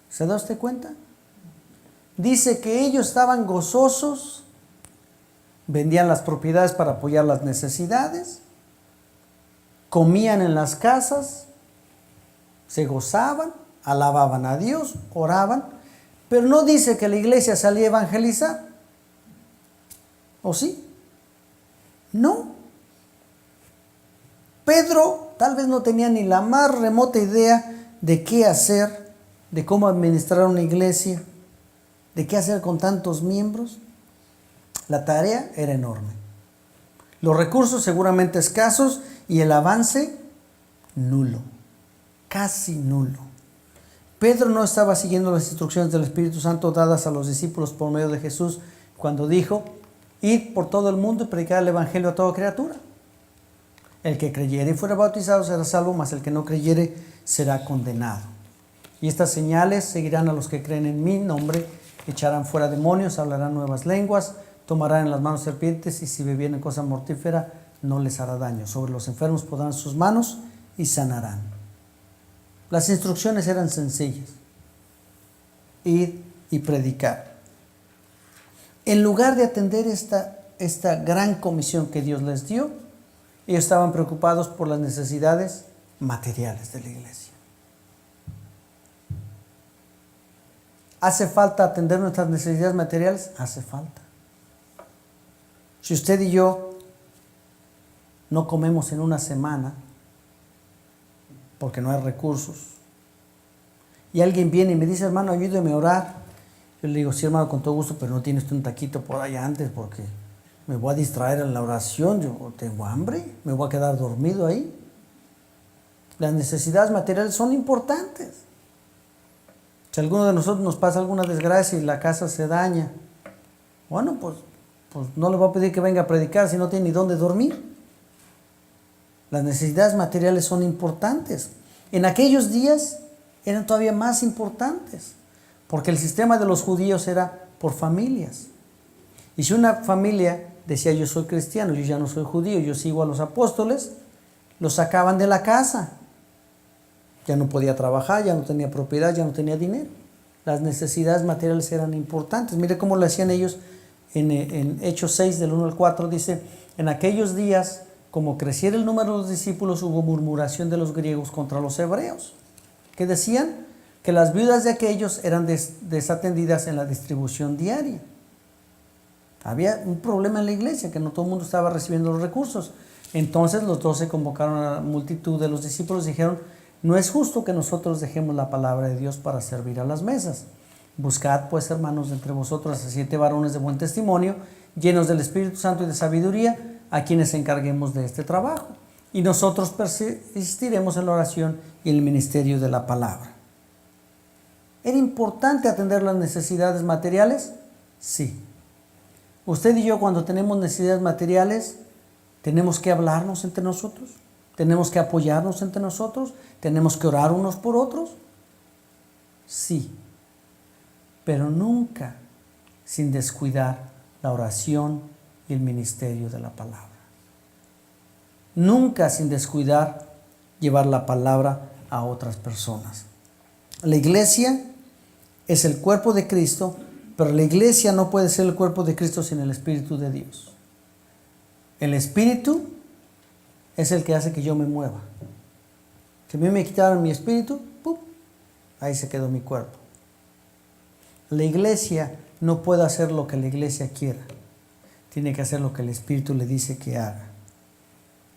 ¿Se da usted cuenta? Dice que ellos estaban gozosos, vendían las propiedades para apoyar las necesidades, comían en las casas, se gozaban, alababan a Dios, oraban, pero no dice que la iglesia salía a evangelizar. ¿O sí? No. Pedro tal vez no tenía ni la más remota idea de qué hacer, de cómo administrar una iglesia, de qué hacer con tantos miembros. La tarea era enorme. Los recursos seguramente escasos y el avance nulo, casi nulo. Pedro no estaba siguiendo las instrucciones del Espíritu Santo dadas a los discípulos por medio de Jesús cuando dijo: id por todo el mundo y predicar el Evangelio a toda criatura. El que creyere y fuera bautizado será salvo, mas el que no creyere será condenado. Y estas señales seguirán a los que creen en mi nombre: echarán fuera demonios, hablarán nuevas lenguas, tomarán en las manos serpientes, y si bebieren cosa mortífera no les hará daño. Sobre los enfermos pondrán sus manos y sanarán. Las instrucciones eran sencillas: ir y predicar. En lugar de atender esta gran comisión que Dios les dio, ellos estaban preocupados por las necesidades materiales de la iglesia. ¿Hace falta atender nuestras necesidades materiales? Hace falta. Si usted y yo no comemos en una semana porque no hay recursos, y alguien viene y me dice: hermano, ayúdeme a orar, yo le digo: sí, hermano, con todo gusto, pero no tiene usted un taquito por allá antes porque me voy a distraer en la oración, yo tengo hambre, me voy a quedar dormido ahí. Las necesidades materiales son importantes. Si a alguno de nosotros nos pasa alguna desgracia y la casa se daña, bueno, pues no le voy a pedir que venga a predicar si no tiene ni dónde dormir. Las necesidades materiales son importantes. En aquellos días eran todavía más importantes, porque el sistema de los judíos era por familias. Y si una familia decía: yo soy cristiano, yo ya no soy judío, yo sigo a los apóstoles, los sacaban de la casa. Ya no podía trabajar, ya no tenía propiedad, ya no tenía dinero. Las necesidades materiales eran importantes. Mire cómo lo hacían ellos en Hechos 6, del 1 al 4, dice: en aquellos días, como creciera el número de los discípulos, hubo murmuración de los griegos contra los hebreos, que decían que las viudas de aquellos eran desatendidas en la distribución diaria. Había un problema en la iglesia, que no todo el mundo estaba recibiendo los recursos. Entonces los 12 convocaron a la multitud de los discípulos y dijeron: no es justo que nosotros dejemos la palabra de Dios para servir a las mesas. Buscad pues, hermanos, de entre vosotros a 7 varones de buen testimonio, llenos del Espíritu Santo y de sabiduría, a quienes encarguemos de este trabajo. Y nosotros persistiremos en la oración y el ministerio de la palabra. ¿Era importante atender las necesidades materiales? Sí. Usted y yo, cuando tenemos necesidades materiales, tenemos que hablarnos entre nosotros, tenemos que apoyarnos entre nosotros, tenemos que orar unos por otros. Sí, pero nunca sin descuidar la oración y el ministerio de la palabra. Nunca sin descuidar llevar la palabra a otras personas. La iglesia es el cuerpo de Cristo, pero la iglesia no puede ser el cuerpo de Cristo sin el Espíritu de Dios. El Espíritu es el que hace que yo me mueva. Si a mí me quitaron mi espíritu, ¡pum!, ahí se quedó mi cuerpo. La iglesia no puede hacer lo que la iglesia quiera. Tiene que hacer lo que el Espíritu le dice que haga.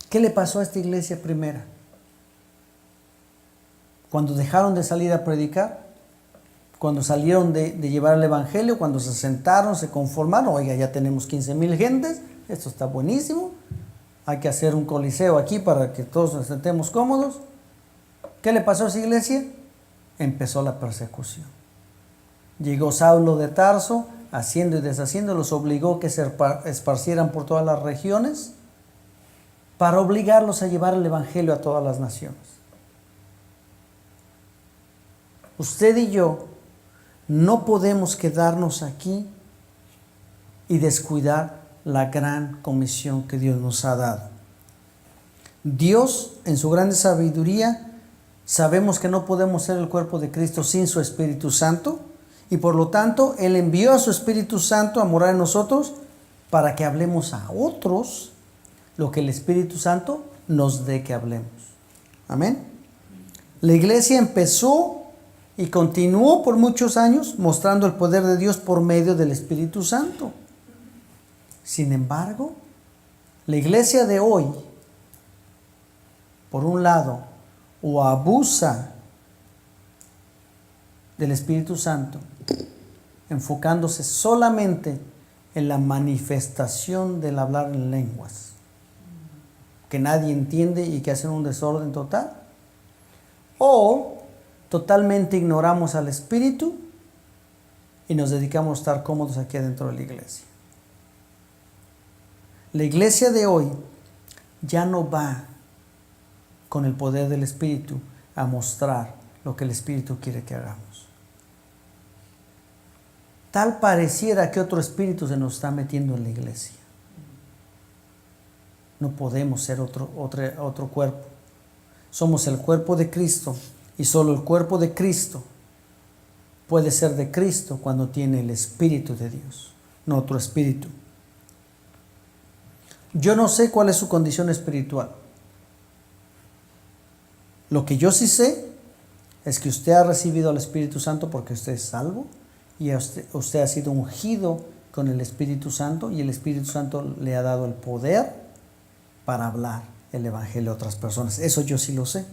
¿Qué le pasó a esta iglesia primera? Cuando dejaron de salir a predicar, cuando salieron de llevar el Evangelio, cuando se sentaron, se conformaron: oiga, ya tenemos 15,000 gentes, esto está buenísimo, hay que hacer un coliseo aquí para que todos nos sentemos cómodos. ¿Qué le pasó a esa iglesia? Empezó la persecución. Llegó Saulo de Tarso, haciendo y deshaciendo, los obligó que se esparcieran por todas las regiones para obligarlos a llevar el evangelio a todas las naciones. Usted y yo no podemos quedarnos aquí y descuidar la gran comisión que Dios nos ha dado. Dios, en su grande sabiduría, sabemos que no podemos ser el cuerpo de Cristo sin su Espíritu Santo, y por lo tanto Él envió a su Espíritu Santo a morar en nosotros para que hablemos a otros lo que el Espíritu Santo nos dé que hablemos. Amén. La iglesia empezó y continuó por muchos años mostrando el poder de Dios por medio del Espíritu Santo. Sin embargo, la iglesia de hoy, por un lado, o abusa del Espíritu Santo, enfocándose solamente en la manifestación del hablar en lenguas, que nadie entiende y que hacen un desorden total, o totalmente ignoramos al Espíritu y nos dedicamos a estar cómodos aquí adentro de la iglesia. La iglesia de hoy ya no va con el poder del Espíritu a mostrar lo que el Espíritu quiere que hagamos. Tal pareciera que otro espíritu se nos está metiendo en la iglesia. No podemos ser otro cuerpo. Somos el cuerpo de Cristo, y solo el cuerpo de Cristo puede ser de Cristo cuando tiene el Espíritu de Dios, no otro espíritu. Yo no sé cuál es su condición espiritual. Lo que yo sí sé es que usted ha recibido al Espíritu Santo porque usted es salvo, y usted ha sido ungido con el Espíritu Santo, y el Espíritu Santo le ha dado el poder para hablar el Evangelio a otras personas. Eso yo sí lo sé.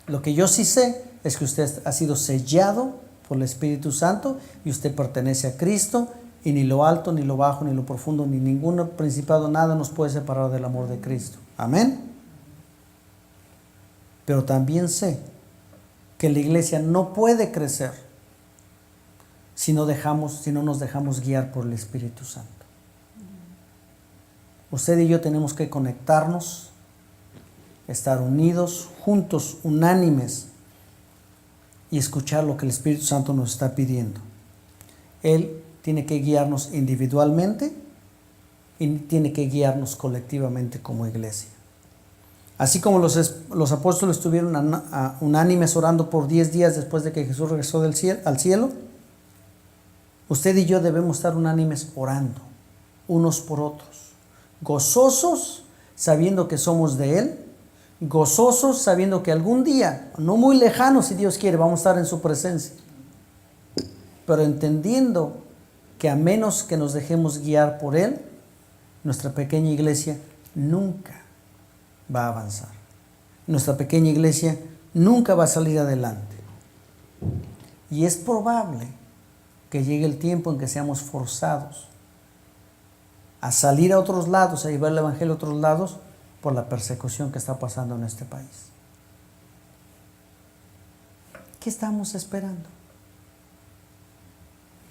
Lo que yo sí sé es que usted ha sido sellado por el Espíritu Santo y usted pertenece a Cristo, y ni lo alto, ni lo bajo, ni lo profundo, ni ningún principado, nada nos puede separar del amor de Cristo. Amén. Pero también sé que la iglesia no puede crecer si no nos dejamos guiar por el Espíritu Santo. Usted y yo tenemos que conectarnos, estar unidos, juntos, unánimes, y escuchar lo que el Espíritu Santo nos está pidiendo. Él tiene que guiarnos individualmente y tiene que guiarnos colectivamente como iglesia. Así como los apóstoles estuvieron unánimes orando por 10 días después de que Jesús regresó al cielo, usted y yo debemos estar unánimes orando unos por otros, gozosos sabiendo que somos de Él, gozosos sabiendo que algún día, no muy lejano si Dios quiere, vamos a estar en su presencia, pero entendiendo que a menos que nos dejemos guiar por Él, nuestra pequeña iglesia nunca va a avanzar. Nuestra pequeña iglesia nunca va a salir adelante. Y es probable que llegue el tiempo en que seamos forzados a salir a otros lados, a llevar el Evangelio a otros lados, por la persecución que está pasando en este país. ¿Qué estamos esperando?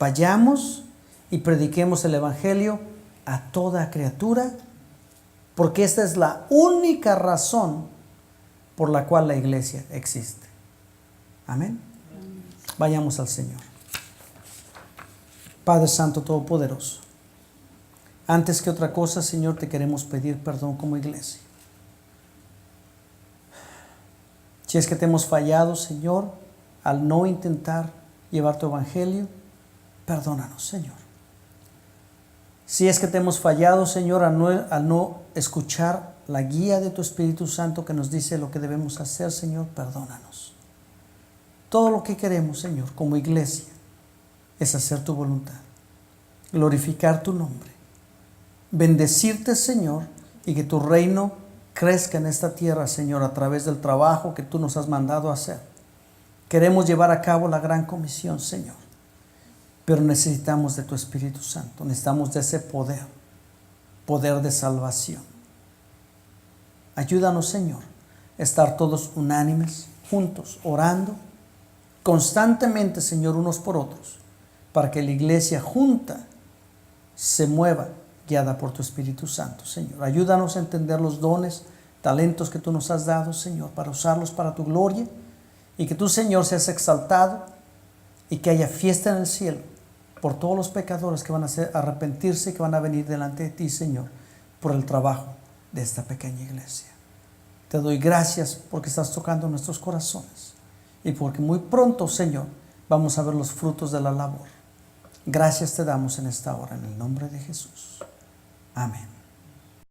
Vayamos y prediquemos el Evangelio a toda criatura, porque esta es la única razón por la cual la iglesia existe. Amén. Vayamos al Señor. Padre Santo Todopoderoso, antes que otra cosa, Señor, te queremos pedir perdón como iglesia. Si es que te hemos fallado, Señor, al no intentar llevar tu Evangelio, perdónanos, Señor. Si es que te hemos fallado, Señor, al no escuchar la guía de tu Espíritu Santo que nos dice lo que debemos hacer, Señor, perdónanos. Todo lo que queremos, Señor, como iglesia, es hacer tu voluntad, glorificar tu nombre, bendecirte, Señor, y que tu reino crezca en esta tierra, Señor, a través del trabajo que tú nos has mandado a hacer. Queremos llevar a cabo la gran comisión, Señor, pero necesitamos de tu Espíritu Santo, necesitamos de ese poder de salvación. Ayúdanos, Señor, a estar todos unánimes, juntos, orando constantemente, Señor, unos por otros, para que la iglesia junta se mueva, guiada por tu Espíritu Santo, Señor. Ayúdanos a entender los dones, talentos que tú nos has dado, Señor, para usarlos para tu gloria, y que tú, Señor, seas exaltado y que haya fiesta en el cielo por todos los pecadores que van a arrepentirse y que van a venir delante de ti, Señor, por el trabajo de esta pequeña iglesia. Te doy gracias porque estás tocando nuestros corazones y porque muy pronto, Señor, vamos a ver los frutos de la labor. Gracias te damos en esta hora, en el nombre de Jesús. Amén.